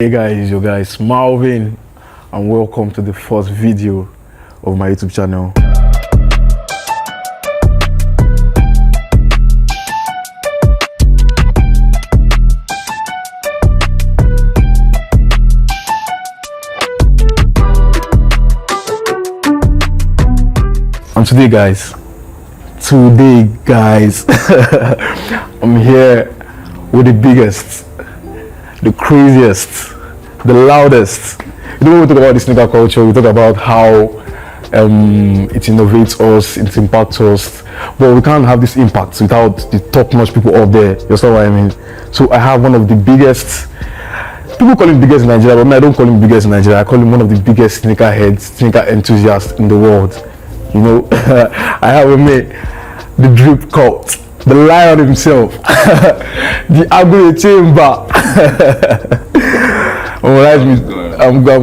Hey guys, your guy SMALVIN, and welcome to the first video of my YouTube channel. And today guys, I'm here with the biggest, the craziest, the loudest. You know, when we talk about the sneaker culture, we talk about how it innovates us, it impacts us, but we can't have this impact without the top-notch people out there. You understand what I mean? So I have one of the biggest, people call him biggest in Nigeria, but I don't call him biggest in Nigeria. I call him one of the biggest sneakerheads, sneaker enthusiasts in the world. You know, I have with me the drip cult, the lion himself, the agro chamber. I'm good.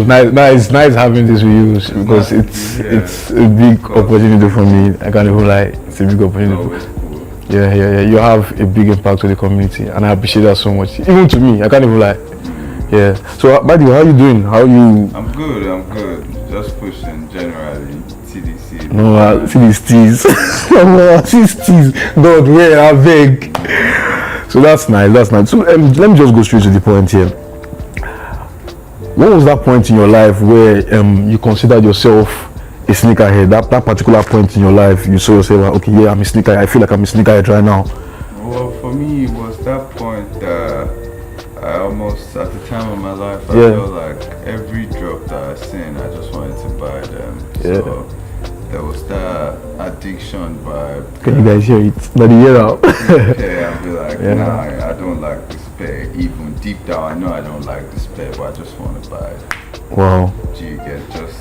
Nice having this with you because it's a big opportunity for me. I can't even lie, it's a big opportunity. Yeah. You have a big impact to the community, and I appreciate that so much. Even to me, I can't even lie. Yeah. So, by the way, how are you doing? How are you? I'm good. Just pushing generally. TDC. No, CDCs. CDCs. God, where I beg. So that's nice. So let me just go straight to the point here. What was that point in your life where you considered yourself a sneakerhead? That particular point in your life, you saw yourself, okay, yeah, I'm a sneakerhead. I feel like I'm a sneakerhead right now. Well, for me, it was that point that I almost, at the time of my life, I felt like every drop that I seen, I just wanted to buy them. So there was that addiction vibe. Can you guys hear it? Let it hear out. Yeah, I'd be like, nah, I don't like this pair. Even deep down, I know I don't like this pair, but I just want to buy it. Wow. Do you get just,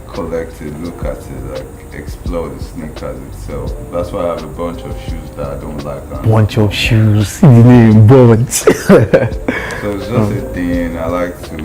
collect it, look at it, like explore the sneakers itself. That's why I have a bunch of shoes that I don't like. Bunch of shoes, the name bunch. So it's just a thing. I like to,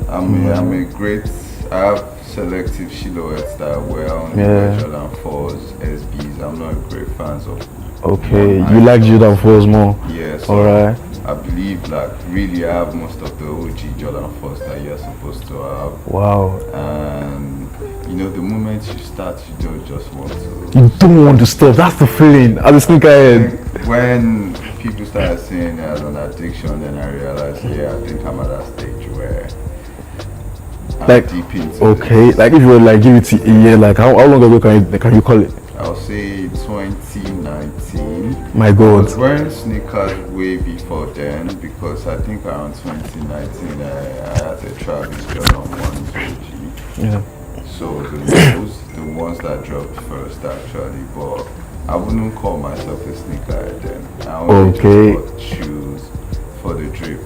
I'm a great, I have selective silhouettes that I wear on Jordan 4s, SBs. I'm not a great fan of. Okay, you like Jordan 4s more? Yes. Yeah, so alright. I believe really I have most of the OG Jordan 4s that you're supposed to have. Wow. And the moment you start, you don't just want to. You don't want to stop. That's the feeling as a sneakerhead. When people started saying as an addiction, then I realized, I think I'm at that stage where I'm deep into this. Like if you were like give it a year, like how long ago can you call it? I'll say 2019. My God. I was wearing sneakers way before then because I think around 2019 I had a Travis Jordan 1 OG. Yeah. So the ones that dropped first actually, but I wouldn't call myself a sneakerhead then. I only just bought shoes for the drip.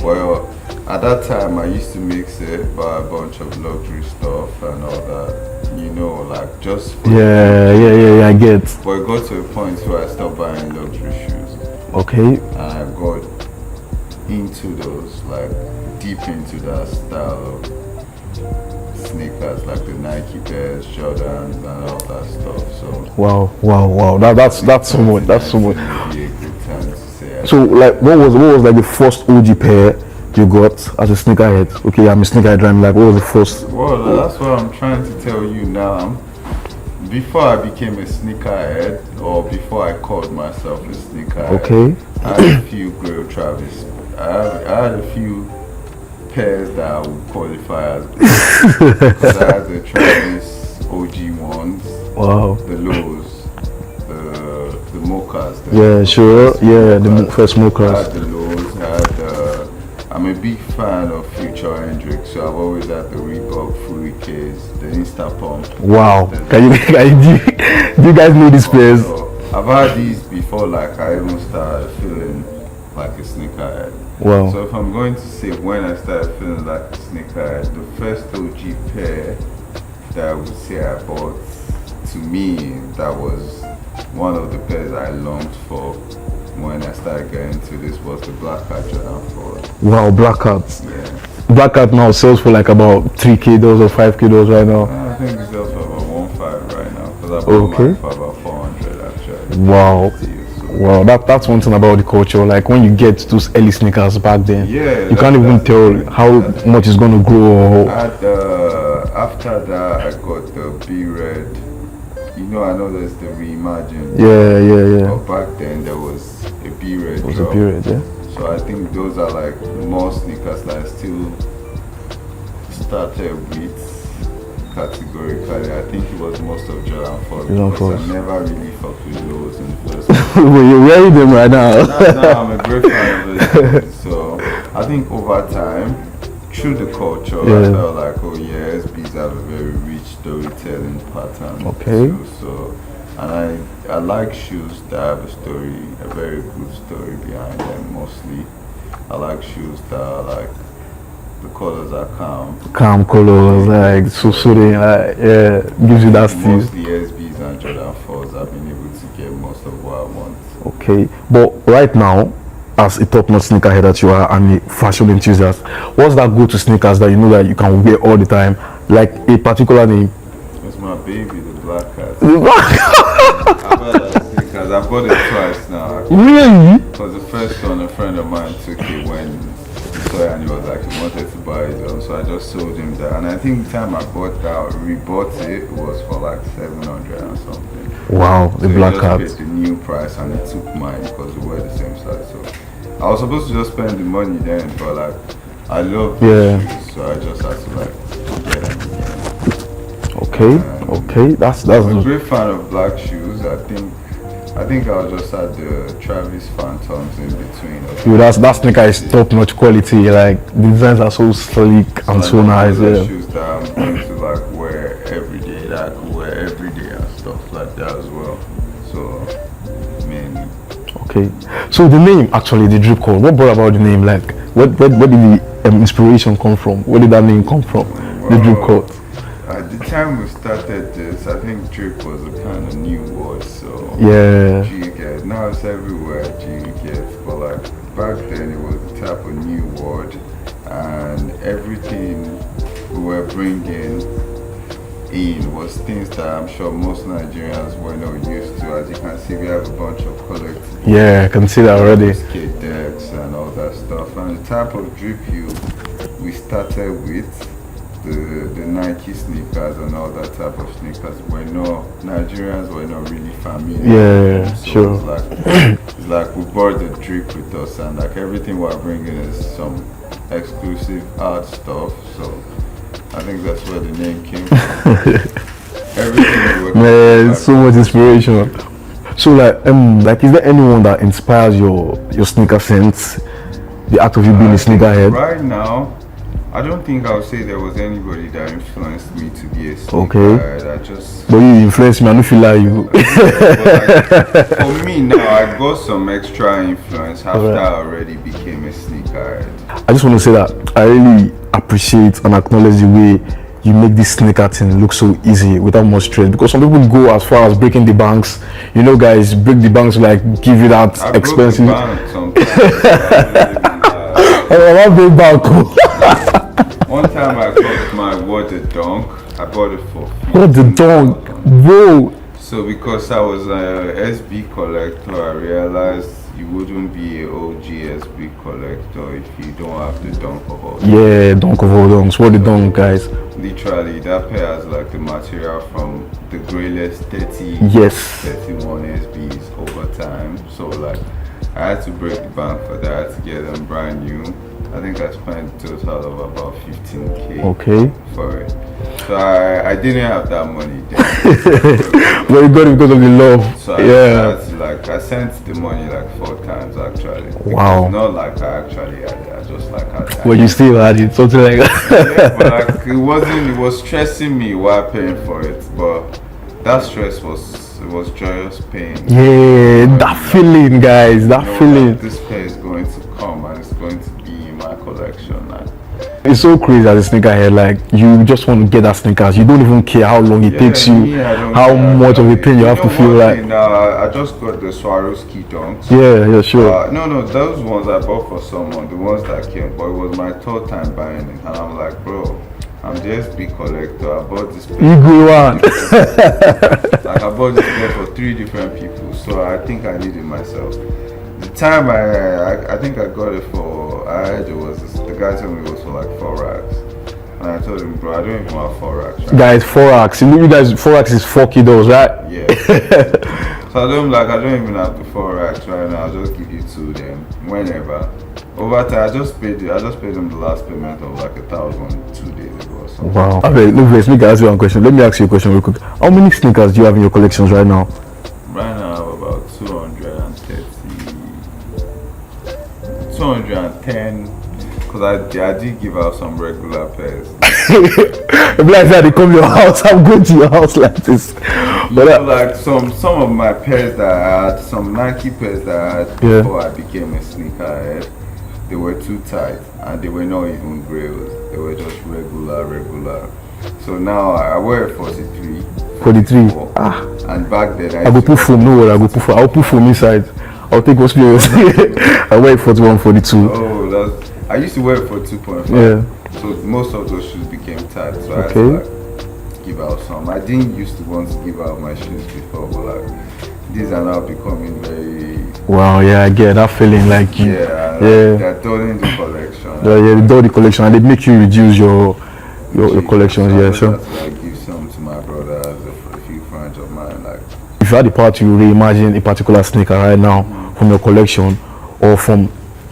Well, at that time I used to mix it, buy a bunch of luxury stuff and all that. Like just for I get. But it got to a point where I stopped buying luxury shoes. Okay. And I got into those, like deep into that style of sneakers, like the Nike pairs, Jordans, and all that stuff. So wow. That's so much. That's so much. Be a good time to say. So like, what was like the first OG pair you got as a sneakerhead? Okay, I'm a sneakerhead, and like, what was the first? Well, that's what I'm trying to tell you now. Before I became a sneakerhead, or before I called myself a sneakerhead, I had a few Grail Travis. I had a few pairs that I would qualify as because I had the Travis OG ones, the lows, the mochas. The first mochas. I had the lows. I'm a big fan of Future Hendrix, so I've always had the Reebok Fury case, the Insta Pump. Wow! Do you guys know these pairs? So I've had these before, like I even started feeling like a sneakerhead. Wow! So if I'm going to say when I started feeling like a sneakerhead, the first OG pair that I would say I bought, to me, that was one of the pairs I longed for. When I started getting into this was the Black Hat Jordan 4. Wow, Black Hat. Yeah. Black Hat now sells for like about $3K or $5K right now. I think it sells for about 1.5 right now because I bought mine for about 400 actually. Wow. Wow, that's one thing about the culture. Like when you get those early sneakers back then, Yeah, you can't even tell how much it's gonna grow. After that, I got the B-Red. I know there's the Reimagine. Yeah. But back then there was a B-Red. It was a period, yeah. So I think those are like more sneakers that I still started with categorically. I think it was most of Jordan 4 because I never really fucked with those in the first place. Well, you're wearing them right now. Now I'm a great fan of it. So I think over time, through the culture, I felt like, SBs have a very rich storytelling pattern. Okay. So and I like shoes that have a story, a very good story behind them mostly. I like shoes that are like, the colors are calm. Calm colors, like so soothing, gives you that style. Mostly SBs and Jordan 4s, I've been able to get most of what I want. Okay, but right now, as a top-notch sneakerhead that you are and a fashion enthusiast, what's that go-to sneakers that you know that you can wear all the time? Like a particular name? It's my baby, the Black Cat. The Black Cat. I've had that sneakers. I bought it twice now. Really? Because the first one, a friend of mine took it when he saw it and he was like, he wanted to buy it. So I just sold him that. And I think the time I bought that, rebought it was for like 700 or something. Wow, the so Black Cat. Paid the new price and he took mine because we were the same size. So I was supposed to just spend the money then, but like I love shoes, so I just had to like get them again. Okay, that's I'm a great fan of black shoes. I think I'll just add the Travis Phantoms in between. That sneaker is top-notch quality. Like the designs are so sleek and so nice. Shoes that I'm going to like wear every day, that I can wear every day and stuff like that as well. So mainly. Okay, so the name actually, the drip code. What brought about the name? Like, where did the inspiration come from? Where did that name come from? Well, the drip code. At the time we started this, I think drip was a kind of new word, so G-get. Now it's everywhere, G-get. But like back then it was the type of new word, and everything we were bringing in was things that I'm sure most Nigerians were not used to. As you can see, we have a bunch of collectibles. Yeah, I can see that already. Skate decks and all that stuff. And the type of drip we started with, the Nike sneakers and all that type of sneakers, Nigerians were not really familiar. Yeah, so sure. It's like we brought the drip with us, and like everything we're bringing is some exclusive art stuff. So I think that's where the name came from. Everything man, so much inspiration. So like is there anyone that inspires your sneaker sense, the act of you being a sneakerhead? Right now, I don't think I'll say there was anybody that influenced me to be a sneakerhead. But you influenced me, I don't feel like you. For me now, I got some extra influence after I already became a sneakerhead. I just want to say that I really appreciate and acknowledge the way you make this sneaker thing look so easy without much stress, because some people go as far as breaking the banks. Guys break the banks, like give you that expensive. One time I got my water dunk. I bought it for what the dunk, bro? So because I was a SB collector, I realized you wouldn't be an OG SB collector if you don't have the dunk of all. Yeah, dunk of all dunks. What the dunk, guys? Literally, that pair has like the material from the grayless 31 SBs over time. So like, I had to break the bank for that to get them brand new. I think I spent a total of about 15K for it. So I didn't have that money then. But you got it because of the love. So I sent the money like 4 times actually. Wow. It's not like I actually had it, I just like had it. Well, you still had it, something like that. Yeah, but like it was stressing me while paying for it. But that stress was joyous pain. Yeah, that feeling, guys, that feeling. Like this pair is going to come and it's going to be in my collection. It's so crazy as a sneakerhead, like you just want to get that sneakers. You don't even care how long it takes you, how much of a pain you have to feel like. I just got the Swarovski dunks. Yeah, sure. No, those ones I bought for someone, the ones that came, but it was my 3rd time buying it, and I'm like, bro, I'm the SB collector. I bought this. You grew on. Like I bought this pair for 3 different people, so I think I need it myself. The time I think I got it for, the guy told me it was for like 4 racks. And I told him, bro, I don't even have 4 racks. Right? Guys, 4 racks. You guys, 4 racks is 4 kilos, right? Yeah. So I don't even have the 4 racks right now. I'll just give you 2 then, whenever. Over time, I just paid them the last payment of like 1,000 2 days ago or something. Wow. Okay, look, let me ask you one question. Let me ask you a question real quick. How many sneakers do you have in your collections right now? Right now, I have about 210. Because I did give out some regular pairs. Like that, they come to your house. I'm going to your house like this. But like some of my pairs that I had, some Nike pairs that I had before I became a sneakerhead, they were too tight and they were not even grails. They were just regular. So now I wear 43. 43. And back then I go put foam. No worry, I'll put foam inside. I'll take what's yours. I wear 41, 42. Oh, I used to wear it for 2.5. Yeah. So most of those shoes became tight. So I had to like give out some. I didn't used to want to give out my shoes before, but like these are now becoming very. Wow, yeah, I get that feeling like you. Yeah. They're doing the collection. Yeah, they do the collection and they make you reduce your collections. Yeah, so. I give some to my brothers, a few friends of mine. Like, if you had the power to reimagine a particular sneaker right now from your collection or from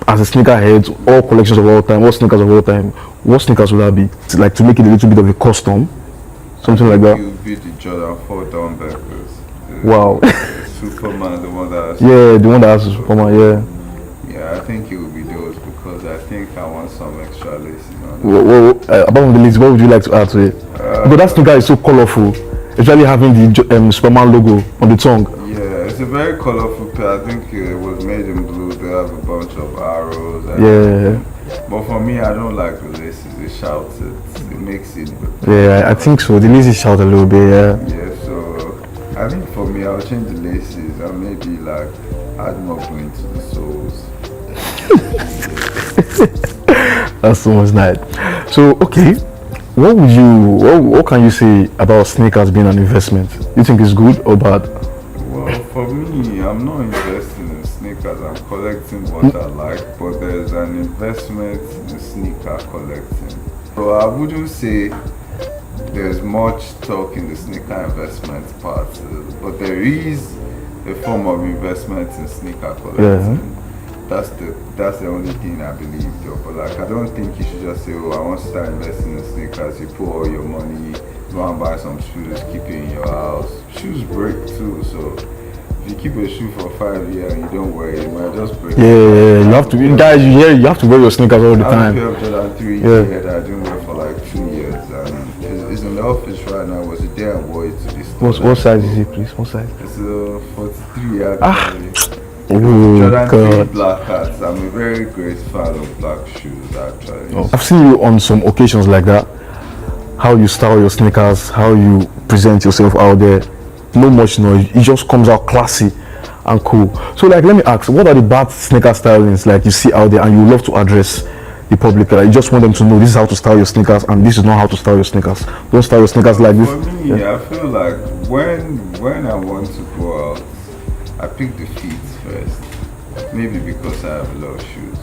as a sneakerhead, all collections of all time, all sneakers of all time, what sneakers would that be? Like to make it a little bit of a custom, something like that. You beat the Jordan 4 downbackers. Wow. Superman, the one that has. Yeah, the one that has Superman. Yeah. Yeah, I think it would be those because I think I want some extra laces on it. Well, about the list, what would you like to add to it? Because that sneaker is so colorful, especially having the Superman logo on the tongue. Yeah, it's a very colorful pair. I think it was made in blue. They have a bunch of arrows. Yeah. But for me, I don't like the laces. It shouts it. It makes it. Yeah, I think so. The laces shout a little bit. Yeah. Yeah. So I think for me, I'll change the laces and maybe like add more green to the soles. That's so much nice. So okay, what can you say about sneakers being an investment? You think it's good or bad? Well, for me, I'm not investing in sneakers. I'm collecting what I like, but there's an investment in sneaker collecting. So I wouldn't say there's much talk in the sneaker investment part, but there is a form of investment in sneaker collecting. Yeah. That's the only thing I believe though. But like I don't think you should just say, oh, I want to start investing in sneakers. You put all your money, go and buy some shoes, keep it in your house. Shoes break too, so if you keep a shoe for 5 years and you don't wear it, it might just break. Yeah, you have to guys, you have to wear your sneakers all the time. I have a pair of Jordan 3 here that I didn't wear for like 2 years and it's in the office right now. Was the day I wore it to this store. What size is it, please? What size? It's a 43 actually. Oh, Jordan 3 God. black hats. I'm a very great fan of black shoes actually. Oh. I've seen you on some occasions like that. How you style your sneakers, how you present yourself out there. No much noise. It just comes out classy and cool. So like, let me ask, what are the bad sneaker stylings like you see out there and you love to address the public? Like, you just want them to know this is how to style your sneakers and this is not how to style your sneakers. Don't style your sneakers like this. For me, I feel like when I want to go out, I pick the feet first. Maybe because I have a lot of shoes.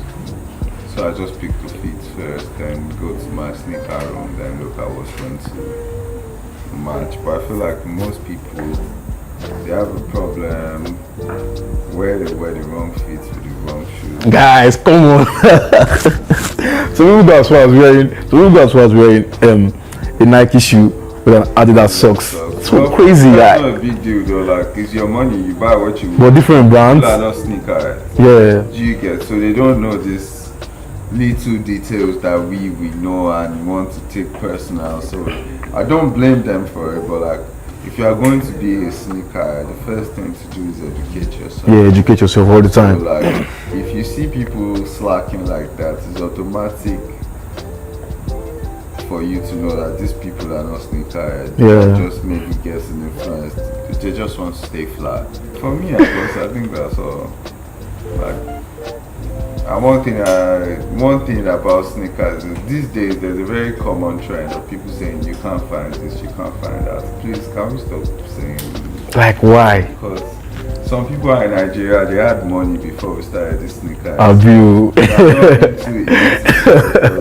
So I just pick the feet first, then go to my sneaker room, then look at what's going to match. But I feel like most people, they have a problem where they wear the wrong feet with the wrong shoes. Guys, come on. So we go as far as wearing a Nike shoe with an Adidas socks. So well, crazy, that's like. Not a big deal though. Like, it's your money. You buy what you want. But different brands. People are not sneakerheads. Yeah. Do you get? So they don't know this little details that we know and want to take personal. So I don't blame them for it. But like, if you are going to be a sneakerhead, the first thing to do is educate yourself. Yeah, educate yourself all the time. So like, if you see people slacking like that, it's automatic for you to know that these people are not sneakerhead. Yeah. Just maybe guessing influenced. They just want to stay flat. For me, I think that's all. Like, and one thing about sneakers is these days there's a very common trend of people saying you can't find this, you can't find that. Please, can we stop saying Like why? Because some people in Nigeria, they had money before we started this sneaker. Have you? It's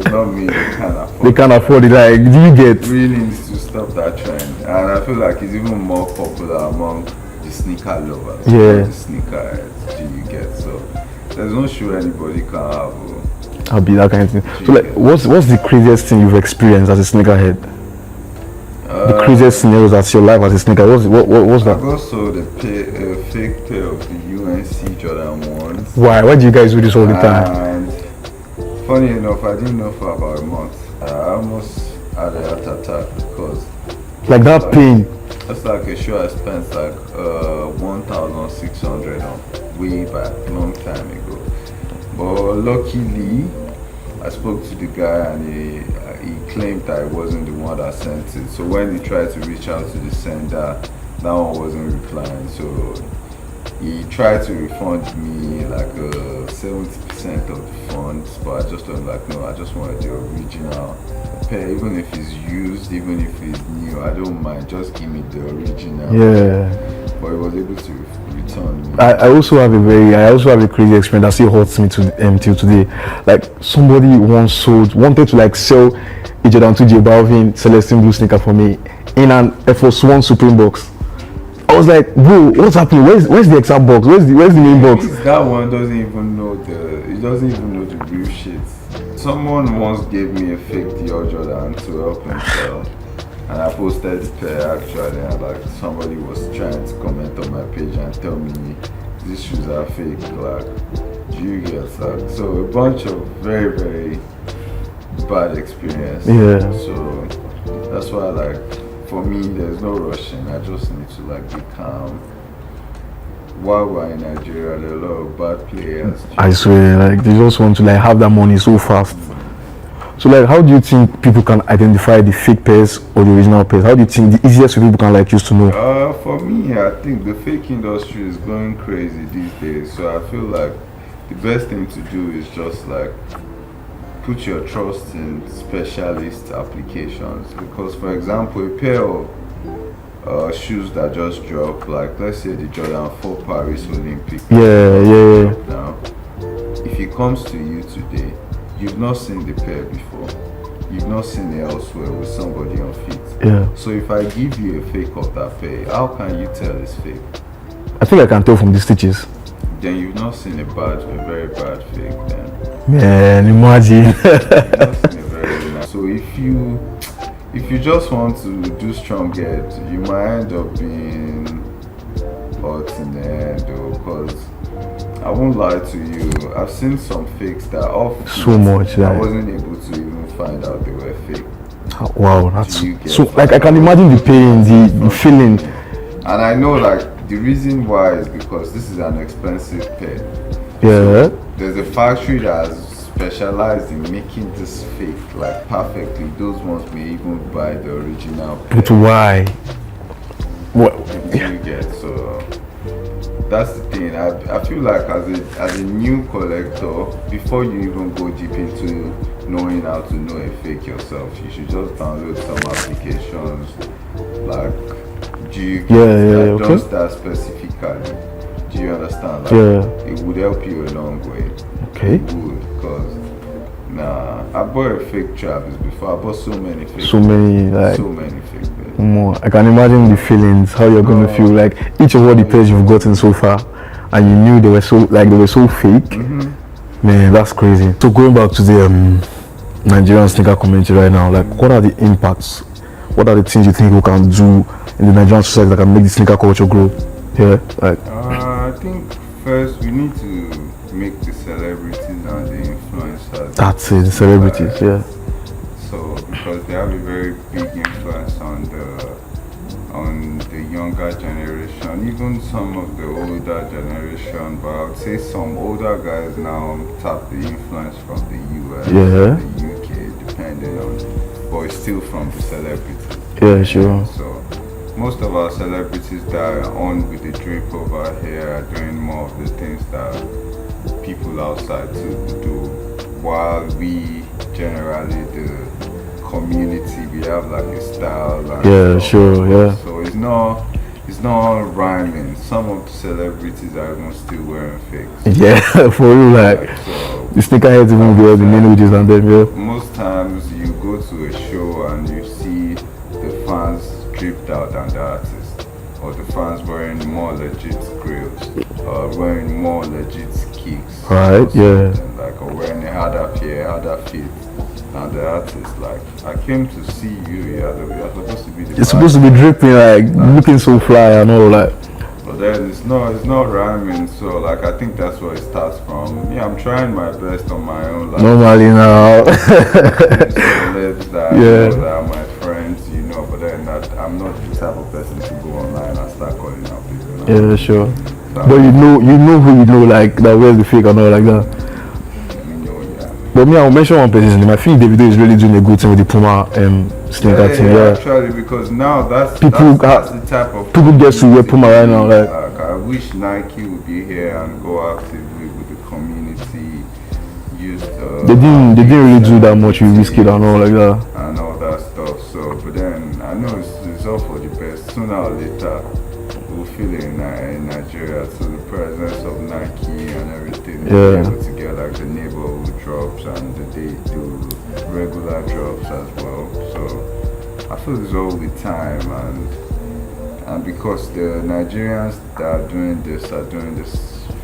not me, they can't afford They can't afford it. Like, do you get? Really needs to stop that trend. And I feel like it's even more popular among the sneaker lovers. Yeah. The sneaker heads, do you get? So there's no shoe anybody can have. I'll be that kind of thing. So like, what's the craziest thing you've experienced as a sneakerhead? The craziest scenario that's your life as a sneaker. What's that? I've also the fake pair of the UNC Jordan 1s. Why do you guys do this all the time? And funny enough, I didn't know for about a month. I almost had a heart attack because Like that pain. that's like a show I spent like 1,600 on way back, long time ago. But luckily, I spoke to the guy and he claimed that it wasn't the one that sent it. So when he tried to reach out to the sender, that one wasn't replying. So he tried to refund me like 70% of the funds, but I just told him like, no, I just wanted the original pair. Even if it's used, even if it's new, I don't mind. Just give me the original. Yeah. But he was able to return me. I also have a crazy experience that still haunts me till today. Like somebody once wanted to like sell a Jordan 2 J Balvin Celestine blue sneaker for me in an Air Force One Supreme box. I was like, bro, what's happening? Where's the exact box? Where's the main box? That one doesn't even know the real shit. Someone once gave me a fake Dior Jordan to help him sell, and I posted the pair actually, and like somebody was trying to comment on my page and tell me these shoes are fake. Like, do you get that? So a bunch of very, very bad experience. Yeah. So that's why like for me there's no rushing. I just need to like be calm. While we're in Nigeria, there are a lot of bad players. I swear, like they just want to like have that money so fast. So like, how do you think people can identify the fake pairs or the original pairs? How do you think the easiest way people can like use to know? For me, I think the fake industry is going crazy these days. So I feel like the best thing to do is just like put your trust in specialist applications. Because for example, a pair of shoes that just dropped, like let's say the Jordan 4 Paris Olympic. Yeah. Now, if it comes to you today, you've not seen the pair before. You've not seen it elsewhere with somebody on feet. Yeah. So if I give you a fake of that pair, how can you tell it's fake? I think I can tell from the stitches. Then you've not seen a very bad fake then. Man, imagine. You've not seen a very nice. So if you just want to do strong head, you might end up being hot in the end, because I won't lie to you, I've seen some fakes that off so much I wasn't able to even find out they were fake. Wow, that's so like I can imagine the pain, the feeling. And I know like the reason why is because this is an expensive pair. Yeah. So there's a factory that's specialized in making this fake like perfectly. Those ones may even buy the original pair. But why? What you get? So that's the thing. I feel like as a new collector, before you even go deep into knowing how to know a fake yourself, you should just download some applications like does that specifically. Do you understand? Like, it would help you a long way. Okay. It would, because I bought a fake Travis before. I bought so many fake. So many fake pairs. More. I can imagine the feelings, how you're gonna feel like each of all the pairs you've gotten so far, and you knew they were so fake. Man, that's crazy. So going back to the Nigerian sneaker community right now, like what are the impacts? What are the things you think we can do in the Nigerian society that can make the sneaker culture grow? Yeah, like. I think first we need to make the celebrities and the influencers. That's it, the celebrities, yeah. So because they have a very big influence on the younger generation, even some of the older generation, but I would say some older guys now tap the influence from the US, the UK, depending on, but it's still from the celebrities. Yeah, sure. So most of our celebrities that are on with the drip over here are doing more of the things that people outside do, while we generally the community, we have like a style and sure. So it's not it's not rhyming. Some of the celebrities are even still wearing fakes. Yeah, for real, like So the sneakerheads even wear the languages than them, yeah. most times you go to a show and you see the fans dripped out than the artist, or the fans wearing more legit grills, or wearing more legit kicks. Right, yeah. Like, or wearing a harder pair, harder fit. And the artist, like, I came to see you, you're supposed to be the It's supposed to be dripping, like looking so fly and all that. But then it's not rhyming, so like I think that's where it starts from. Yeah, I'm trying my best on my own. Like, Normally now. celebs that, Yeah. that are my friends, but then I'm not the type of person to go online and start calling out people. Yeah, sure. So, But you know who you know, like that wears the fake and all like that. yeah. But me, I'll mention one person. I think Davido is really doing a good thing with the Puma sneaker team. Yeah. Actually, because now that's People that's the type of people get to wear Puma right now. Like, I wish Nike would be here and go actively with the community. they didn't really do that much with Wizkid and all like that. And all that stuff. So, but then I know it's all for the best. Sooner or later, we'll feel it in Nigeria. So the presence of Nike and everything, Yeah. able to get like the neighborhood drops and they do regular drops as well. So I feel it's all the time, and because the Nigerians that are doing this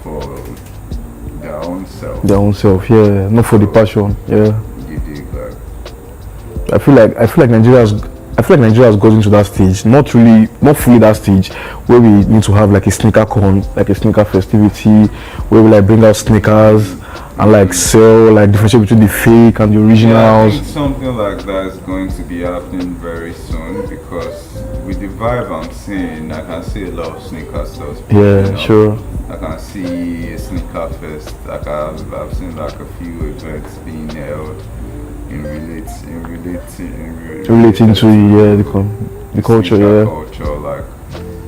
for their own self. Their own self, yeah, not for the passion, yeah. You dig, like. I feel like Nigeria has gotten to that stage, not fully that stage, where we need to have like a sneaker con, like a sneaker festivity, where we like bring out sneakers and like sell, like differentiate between the fake and the Yeah, I originals. think something like that is going to be happening very soon, because with the vibe I'm seeing, I can see a lot of sneaker stores. Yeah, sure. I can see a sneaker fest. Like I've seen like a few events being held Relating to the culture, sneaker yeah. culture, like.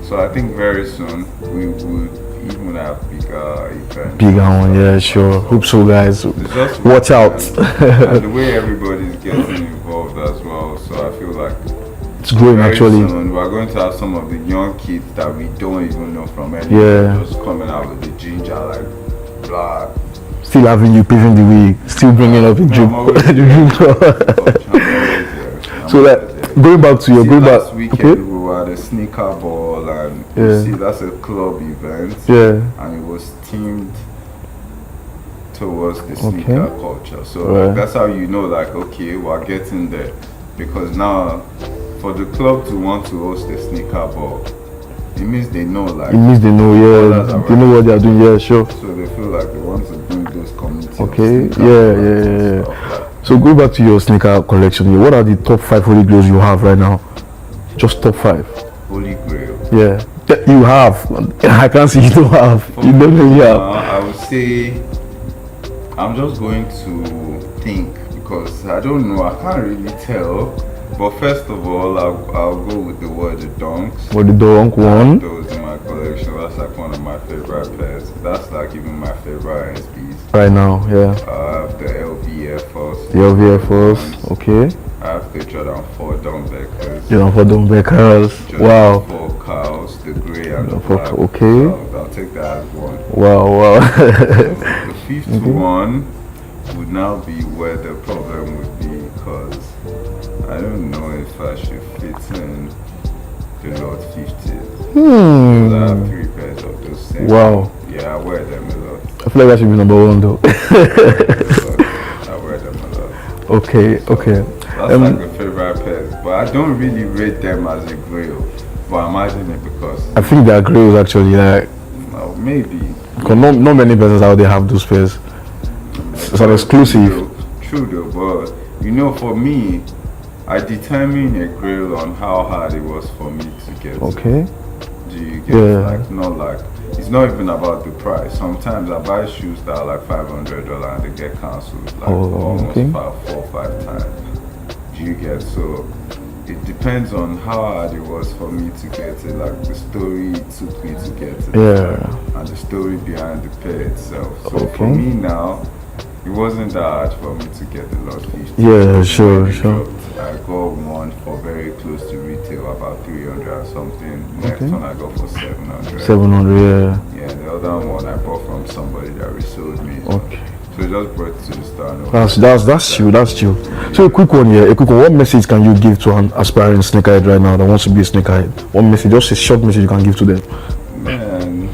So I think very soon we would even have bigger events. Bigger one, yeah, sure. Hope so, guys. It's just Watch out. and the way everybody's getting involved as well. So I feel like It's growing very actually. soon we're going to have some of the young kids that we don't even know from anywhere, Yeah. just coming out with the ginger, like blah. Still having you paving the way, still bringing up the I'm drip. always the drip. So like going back to your last weekend okay. we were at a sneaker ball, and Yeah. you see that's a club event, Yeah. and it was themed towards the sneaker culture. So Right. that's how you know, like, okay, we're getting there, because now for the club to want to host a sneaker ball, it means they know, like, It means they know, yeah, they know what they are doing, yeah, sure. so they feel like they want to bring those communities. Okay, yeah. So go back to your sneaker collection. What are the top 5 holy grails you have right now? Just top 5. Holy Grail. Yeah, you have. I can't see you don't have. You don't really have. I would say I'm just going to think, because I don't know. I can't really tell. But first of all, I'll go with the word the Dunks. For the Dunk one. Those in my collection. That's like one of my favorite pairs. That's like even my favorite SBs. Right now, yeah. I have the LV Air Force. The LVF first, okay. I have the Jordan 4 Dumbbackers. You know, for Dumbbackers. Jordan Wow. 4 Cows, the grey and the For- black. okay. I'll take that as one. Wow. The fifth one would now be where the problem would be, because I don't know if I should fit in the Lord 50s. I have 3 pairs of those same. Wow. Yeah, I wear them a lot. I feel like that should be number 1 though. I wear them a lot. Okay. That's like a favorite pairs, but I don't really rate them as a grail. But I'm imagining it because I think they are grails actually, like, maybe. because not many persons out there have those pairs. It's an exclusive. True though, but for me, I determine a grail on how hard it was for me to get. Okay. Do you get like, not like, it's not even about the price. Sometimes I buy shoes that are like $500 and they get cancelled like almost 4 or 5 times. Do you get? So it depends on how hard it was for me to get it, like the story it took me to get it, and the story behind the pair itself. So for me now, it wasn't that hard for me to get the Lord 50. Yeah, sure. I got one for very close to retail, about 300 or something. Next Okay. one I got for 700. 700, yeah. Yeah, the other one I bought from somebody that resold me. Okay. So I just brought it to the store. That's chill, that's chill. So a quick one here, what message can you give to an aspiring sneakerhead right now that wants to be a sneakerhead? One message, just a short message you can give to them. Man,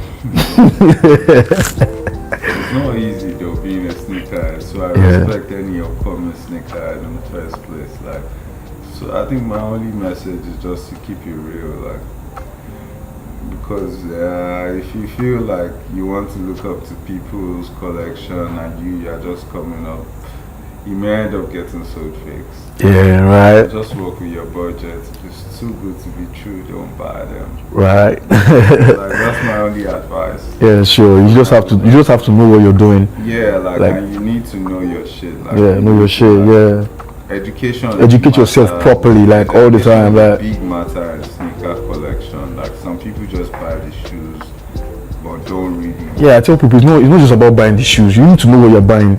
it's not easy though being a sneakerhead, so I respect any upcoming sneakerhead in the first place. Like, so I think my only message is just to keep it real, like, because if you feel like you want to look up to people's collection and you are just coming up, you may end up getting sold fakes. Yeah, right. Just work with your budget. If it's too good to be true, don't buy them. Right. Like, that's my only advice. Yeah, sure. You just have to know what you're doing. Yeah, like and you need to know your shit. Like, yeah, know your shit. Yeah. Educate yourself properly, like all the time. Like big matter in sneaker collection. Like some people just buy the shoes, but don't really. Yeah, I tell people it's not just about buying the shoes. You need to know what you're buying.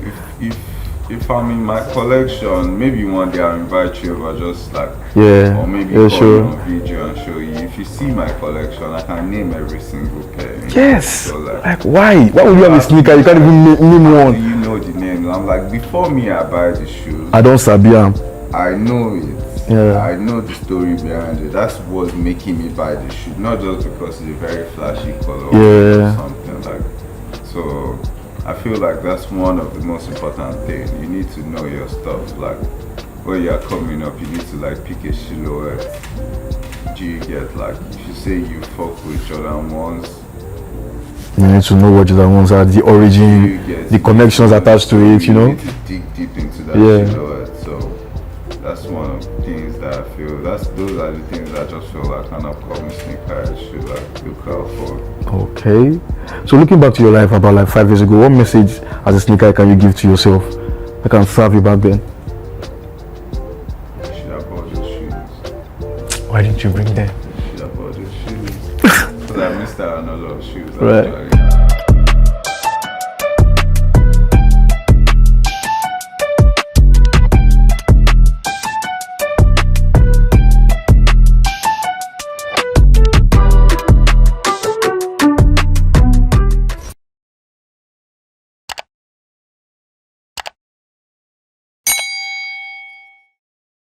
If I'm in my collection, maybe one day I'll invite you over, just like or maybe call you on video and show you. If you see my collection, I can name every single pair. Yes. So like why? Why would you have a sneaker? You can't even name one. You know the name. I'm like, before me, I buy the shoes. I don't sabi am. I know it. Yeah. I know the story behind it. That's what's making me buy the shoe, not just because it's a very flashy color or something like. So I feel like that's one of the most important things. You need to know your stuff. Like when you're coming up, you need to like pick a silhouette. Do you get like if you say you fuck with Jordan 1s? You need to know what the ones are, the origin, the connections attached to it, you know? You need to dig deep into that silhouette. So that's one of the things that I feel, those are the things that I just feel like an upcoming sneaker should like look out for. Okay. So looking back to your life about like 5 years ago, what message as a sneaker can you give to yourself that can serve you back then? You should have bought those shoes. Why didn't you bring them? You should have bought those shoes. Because I missed out on a lot of shoes. Right.